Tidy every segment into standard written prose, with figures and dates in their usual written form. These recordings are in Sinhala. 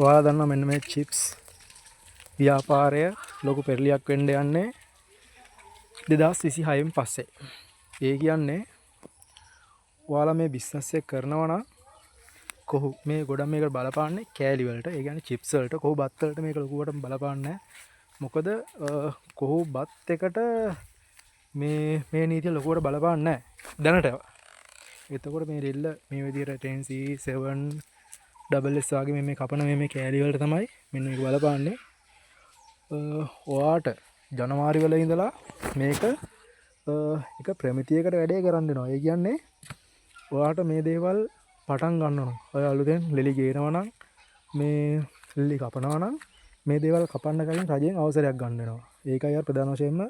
ඔයාලා දන්නවා මෙන්න මේ චිප්ස් ව්‍යාපාරය ලොකු පෙරලියක් වෙන්න යන්නේ 2026න් පස්සේ. ඒ කියන්නේ ඔයාලා මේ බිස්නස් එක කරනවා නම් කොහොම මේ ගොඩක් මේකට බලපාන්නේ කෑලි වලට. ඒ කියන්නේ චිප්ස් වලට, කොහොම බත් වලට මේක ලොකුවට බලපාන්නේ. මොකද කොහොම බත් එකට මේ නීතිය ලොකුවට බලපාන්නේ නැහැ දැනට. එතකොට මේ රෙල්ල මේ විදිහට 10C7 ඩබල් S වගේ මේ කපන මේ කෑලි වලට තමයි මෙන්න මේක බලපාන්නේ. ඔයාට ජනවාරි වල ඉඳලා මේක එක ප්‍රමිතියකට වැඩේ කරන්න දෙනවා. ඒ කියන්නේ ඔයාට මේ දේවල් පටන් ගන්න ඕන. ඔය අලුතෙන් ලෙලි ගේනවා නම් මේ ලෙලි කපනවා නම් මේ දේවල් කපන්න කලින් රජයෙන් අවසරයක් ගන්න වෙනවා. ඒකයි අර ප්‍රධාන වශයෙන්ම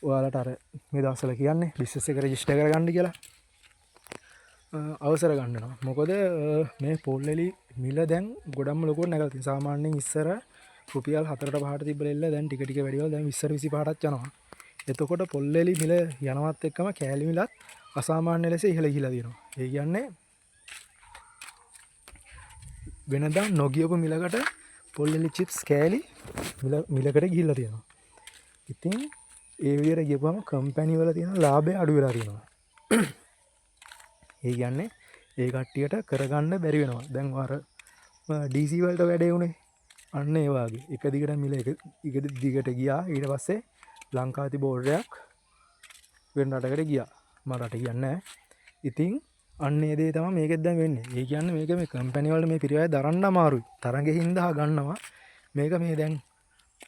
ඔයාලට අර මේ දවස්වල කියන්නේ බිස්නස් එක රෙජිස්ටර් කරගන්න කියලා අවසර ගන්න වෙනවා. මොකද මේ පොල් ලෙලි මිල දැන් ගොඩක්ම ලොකුවට නැගලා තියෙනවා. සාමාන්‍යයෙන් ඉස්සර රුපියල් 4ට 5ට තිබ්බ ලෙල්ල දැන් ටික ටික වැඩි වෙලා දැන් 20 25ටත් යනවා. එතකොට පොල් ලෙලි මිල යනවත් එක්කම කෑලි මිලත් අසාමාන්‍ය ලෙස ඉහළ ගිහිලා තියෙනවා. ඒ කියන්නේ වෙනදා නොගියපු මිලකට පොල් ලෙලි චිප්ස් කෑලි මිලකට ගිහිල්ලා තියෙනවා. ඉතින් ඒ විදිහට ගියපුවම කම්පැනි වල තියෙන ලාභය අඩු වෙලා තියෙනවා. ඒ කියන්නේ ඒ කට්ටියට කරගන්න බැරි වෙනවා. දැන් අර DC වලට වැඩේ උනේ අන්න ඒ වගේ. එක දිගට මිල එක දිගට ගියා. ඊට පස්සේ ලංකාවේ තිබ්බ ඕඩරයක් වෙන රටකට ගියා. මම රට කියන්නේ නැහැ. ඉතින් අන්න ඒ දේ තමයි මේකෙත් දැන් වෙන්නේ. ඒ කියන්නේ මේක මේ කම්පැනි වල මේ පිරිවැය දරන්න අමාරුයි. තරගෙ හින්දා ගන්නවා. මේක මේ දැන්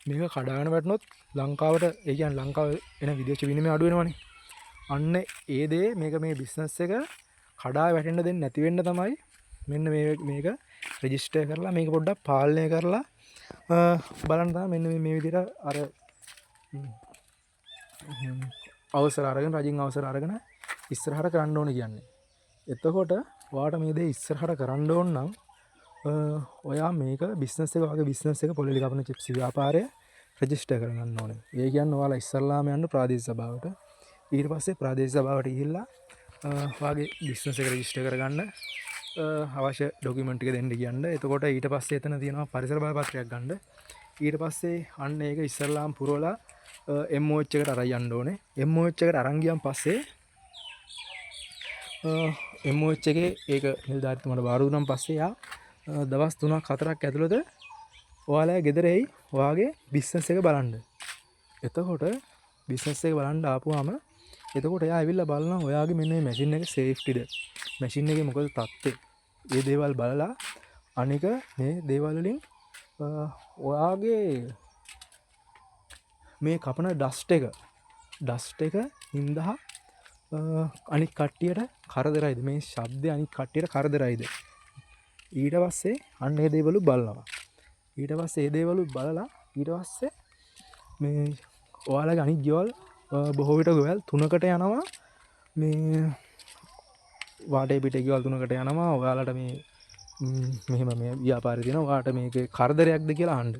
මේක කඩාගෙන වැටුනොත් ලංකාවට ඒ කියන්නේ ලංකාවේ එන විදේශ විනිමය අඩු වෙනවනේ. අන්න ඒ දේ මේක මේ බිස්නස් එක කඩා වැටෙන්න දෙන්නේ නැති වෙන්න තමයි මෙන්න මේක රෙජිස්ටර් කරලා මේක පොඩ්ඩක් පාලනය කරලා බලන්න තමයි මෙන්න මේ විදිහට අර අවසර අරගෙන රජින් අවසර අරගෙන ඉස්සරහට කරන්න ඕනේ කියන්නේ. එතකොට ඔයාට මේ දේ ඉස්සරහට කරන්න ඕන නම් ඔයා මේක බිස්නස් එක වගේ බිස්නස් එක පොල් ලෙලි කපන චිප්ස් ව්‍යාපාරය රෙජිස්ටර් කරගන්න ඕනේ. ඒ කියන්නේ ඔයාලා ඉස්සල්ලාම යන්න ප්‍රාදේශීය සභාවට. ඊට පස්සේ ප්‍රාදේශීය සභාවට ගිහිල්ලා ඔයාගේ බිස්නස් එක රෙජිස්ටර් කරගන්න අවශ්‍ය ඩොකියුමන්ට් ටික දෙන්න කියන්න. එතකොට ඊට පස්සේ එතන තියෙනවා පරිසර බලපත්‍රයක් ගන්න. ඊට පස්සේ අන්න ඒක ඉස්සල්ලාම පුරවලා MOH එකට අරන් යන්න ඕනේ. MOH එකට අරන් ගියන් පස්සේ MOH එකේ ඒක නිලධාරිතුමාට බාර දුන්නාන් පස්සේ යා දවස් 3ක් 4ක් ඇතුළත ඔයාලා ගෙදර එයි ඔයාගේ බිස්නස් එක බලන්න. එතකොට බිස්නස් එක බලන්න ආපුවාම එතකොට එයා ඇවිල්ලා බලනවා ඔයාගේ මෙන්න මේ මැෂින් එක සේෆ්ටිද? මැෂින් එකේ මොකද තත්ත්වය? මේ දේවල් බලලා අනික මේ දේවල් වලින් ඔයාගේ මේ කපන ඩස්ට් එක හින්දා අනික් කට්ටියට කරදරයිද? මේ ශබ්දය අනික් කට්ටියට කරදරයිද? ඊට පස්සේ අන්න ඒ දේවලු බලනවා. ඊට පස්සේ ඒ දේවලු බලලා ඊට පස්සේ මේ ඔයාලගේ අනිත් ගෙවල් බොහෝ විට ගෙවල් 3කට යනවා. මේ වාටේ පිටේ ගෙවල් 3කට යනවා. ඔයාලට මේ මෙහෙම මේ ව්‍යාපාරය තියෙනවා. ඔයාලට මේකේ කරදරයක්ද කියලා අහන්න.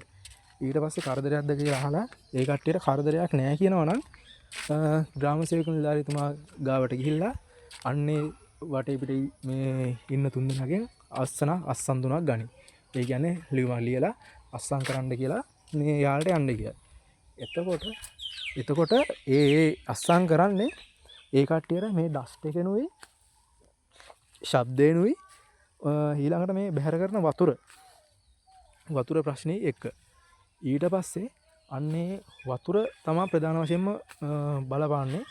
ඊට පස්සේ කරදරයක්ද කියලා අහලා ඒ කට්ටියට කරදරයක් නැහැ කියනවා නම් ග්‍රාම සේවක නිලධාරිතුමා ගාවට ගිහිල්ලා අන්නේ වටේ පිටේ මේ ඉන්න 3 දෙනාගෙන් අස්සන් 3ක් ගනි. ඒ කියන්නේ ලියුමක් ලියලා අස්සන් කරන්න කියලා මේ යාළට යන්න කියලා. එතකොට ඒ අස්සන් කරන්නේ ඒ කට්ටියට මේ ඩස්ට් එකෙනුයි ශබ්දේනුයි ඊළඟට මේ බැහැර කරන වතුර ප්‍රශ්නේ එක්ක. ඊට පස්සේ අන්නේ වතුර තමයි ප්‍රධාන වශයෙන්ම බලපාන්නේ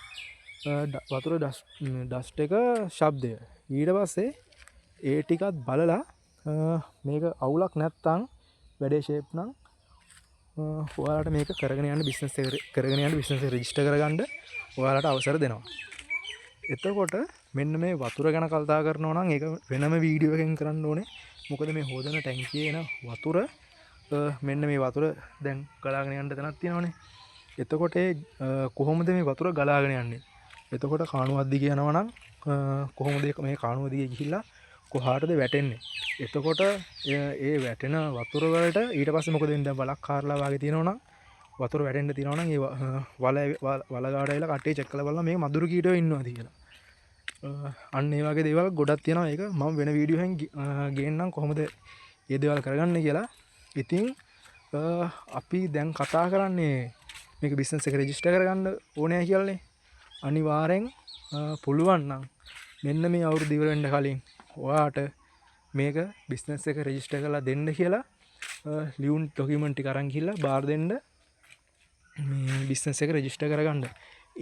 වතුර ඩස්ට් එක ශබ්දය. ඊට පස්සේ ඒ ටිකත් බලලා මේක අවුලක් නැත්තම් වැඩේ ෂේප් නම් ඔයාලට මේක කරගෙන යන්න බිස්නස් එක රෙජිස්ටර් කරගන්න ඔයාලට අවසර දෙනවා. එතකොට මෙන්න මේ වතුර ගැන කතා කරනවා නම් ඒක වෙනම වීඩියෝ එකකින් කරන්න ඕනේ. මොකද මේ හොදන ටැංකියේ එන වතුර මෙන්න මේ වතුර දැන් ගලාගෙන යන්න තැනක් තියෙනවනේ. එතකොට කොහොමද මේ වතුර ගලාගෙන යන්නේ? එතකොට කාණුවක් දිගේ යනවා නම් කොහොමද මේ කාණුව දිගේ ගිහිල්ලා කොහාටද වැටෙන්නේ? එතකොට ඒ වැටෙන වතුර වලට ඊට පස්සේ මොකද වෙන්නේ? දැන් වලක් කාරලා වගේ තියෙනවා නම් වතුර වැටෙන්න තියෙනවා නම් ඒ වල ගාඩ ඇවිල්ලා කට්ටිය චෙක් කරලා බලනවා මේක මදුරු කීටෝ ඉන්නවද කියලා. අන්න ඒ වගේ දේවල් ගොඩක් තියෙනවා. ඒක මම වෙන වීඩියෝ එකෙන් ගේන්නම් කොහොමද ඒ දේවල් කරගන්න කියලා. ඉතින් අපි දැන් කතා කරන්නේ මේක බිස්නස් එක රෙජිස්ටර් කරගන්න ඕනේ කියලානේ. අනිවාර්යෙන් පුළුවන් නම් මෙන්න මේ අවුරුදු ඉවර වෙන්න කලින් ඔයාට මේක බිස්නස් එක රෙජිස්ටර් කරලා දෙන්න කියලා ලියුම් ඩොකියුමන්ට් ටික අරන් ගිහලා බාර දෙන්න මේ බිස්නස් එක රෙජිස්ටර් කරගන්න.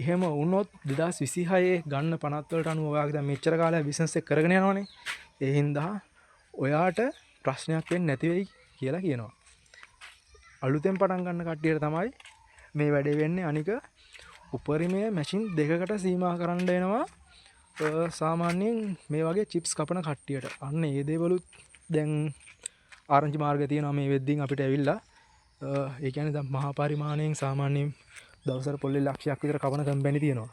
එහෙම වුණොත් 2026 ගන්න පනත් වලට අනුව ඔයාගේ දැන් මෙච්චර කාලයක් බිස්නස් එක කරගෙන යනවනේ. ඒ හින්දා ඔයාට ප්‍රශ්නයක් වෙන්නේ නැති වෙයි කියලා කියනවා. අලුතෙන් පටන් ගන්න කට්ටියට තමයි මේ වැඩේ වෙන්නේ. අනික උපරිමයේ මැෂින් දෙකකට සීමා කරන්න එනවා සාමාන්‍යයෙන් මේ වගේ චිප්ස් කපන කට්ටියට. අන්න ඒ දේවලුත් දැන් ආරංචි මාර්ග තියෙනවා මේ වෙද්දින් අපිට ඇවිල්ලා. ඒ කියන්නේ දැන් මහා පරිමාණයෙන් සාමාන්‍යයෙන් දවසට පොල්ලේ ලක්ෂයක් විතර කපන කම්පැනි තියෙනවා.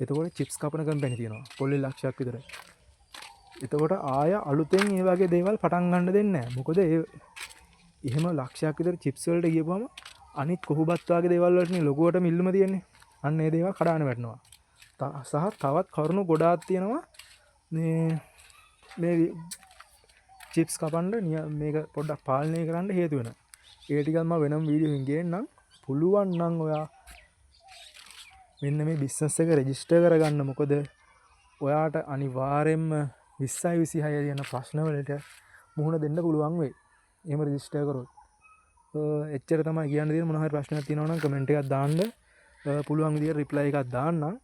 එතකොට චිප්ස් කපන කම්පැනි තියෙනවා පොල්ලේ ලක්ෂයක් විතර. එතකොට ආය අලුතෙන් මේ වගේ දේවල් පටන් ගන්න දෙන්නේ නැහැ. මොකද එහෙම ලක්ෂයක් විතර චිප්ස් වලට ගියපුවම අනිත් කොහුබත් වගේ දේවල් වලටනේ ලොකුවට මිල්ලුම තියෙන්නේ. අන්න ඒ දේවල් කඩාන වැටෙනවා. සහ තවත් කරුණු ගොඩාක් තියෙනවා මේ චිප්ස් කපන්න මේක පොඩ්ඩක් පාලනය කරන්න හේතු වෙන. ඒ ටිකත් මම වෙනම වීඩියෝ එකකින් ගේන්නම්. පුළුවන් නම් ඔයා මෙන්න මේ බිස්නස් එක රෙජිස්ටර් කරගන්න. මොකද ඔයාට අනිවාර්යයෙන්ම 20යි 26 යන ප්‍රශ්න වලට මුහුණ දෙන්න පුළුවන් වෙයි. එහෙම රෙජිස්ටර් කරොත්. එච්චර තමයි කියන්න තියෙන්නේ. මොනවා හරි ප්‍රශ්නයක් තියෙනවා නම් කමෙන්ට් එකක් දාන්න. පුළුවන් විදියට රිප්ලයි එකක් දාන්නම්.